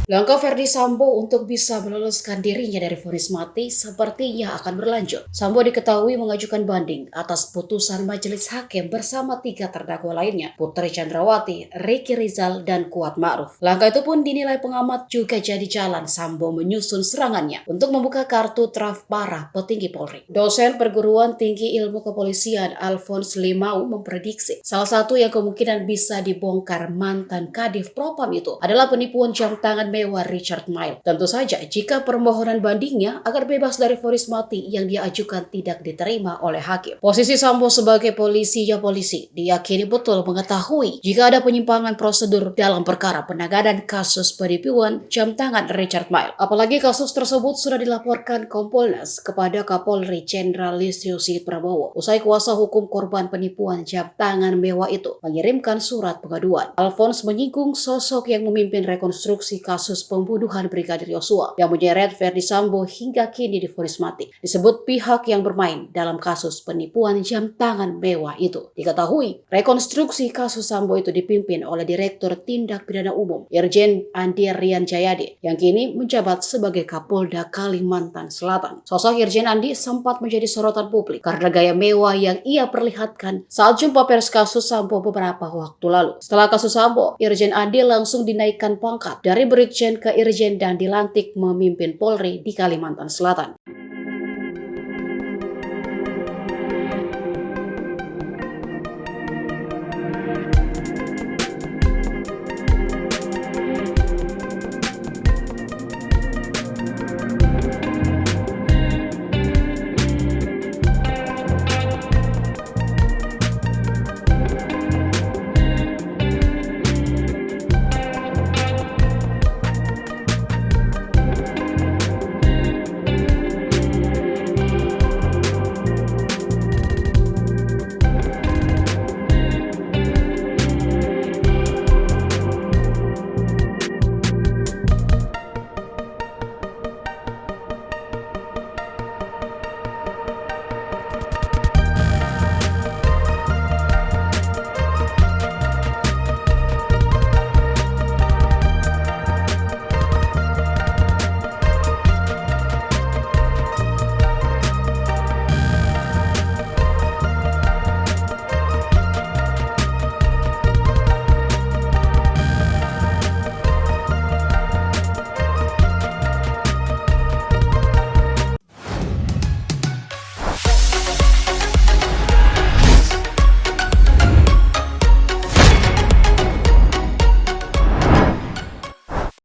Langkah Verdi Sambo untuk bisa meloloskan dirinya dari vonis mati sepertinya akan berlanjut. Sambo diketahui mengajukan banding atas putusan majelis hakim bersama 3 terdakwa lainnya, Putri Chandrawati, Ricky Rizal, dan Kuat Ma'ruf. Langkah itu pun dinilai pengamat juga jadi jalan Sambo menyusun serangannya untuk membuka kartu traf para petinggi Polri. Dosen perguruan tinggi ilmu kepolisian Alphonse Limau memprediksi salah satu yang kemungkinan bisa dibongkar mantan Kadif Propam itu adalah penipuan jam tangan mewah Richard Mille. Tentu saja jika permohonan bandingnya agar bebas dari vonis mati yang dia ajukan tidak diterima oleh hakim. Posisi Sambo sebagai polisi diyakini betul mengetahui jika ada penyimpangan prosedur dalam perkara penanganan kasus penipuan jam tangan Richard Mille. Apalagi kasus tersebut sudah dilaporkan Kompolnas kepada Kapolri Jenderal Listio Sigit Prabowo usai kuasa hukum korban penipuan jam tangan mewah itu mengirimkan surat pengaduan. Alphonse menyinggung sosok yang memimpin rekonstruksi kasus pembunuhan Brigadir Yosua yang menyeret Verdi Sambo hingga kini divonis mati. Disebut pihak yang bermain dalam kasus penipuan jam tangan mewah itu. Diketahui, rekonstruksi kasus Sambo itu dipimpin oleh Direktur Tindak Pidana Umum Irjen Andi Rian Jayadi yang kini menjabat sebagai Kapolda Kalimantan Selatan. Sosok Irjen Andi sempat menjadi sorotan publik karena gaya mewah yang ia perlihatkan saat jumpa pers kasus Sambo beberapa waktu lalu. Setelah kasus Sambo, Irjen Andi langsung dinaikkan pangkat dari Brigjen ke Irjen dan dilantik memimpin Polri di Kalimantan Selatan.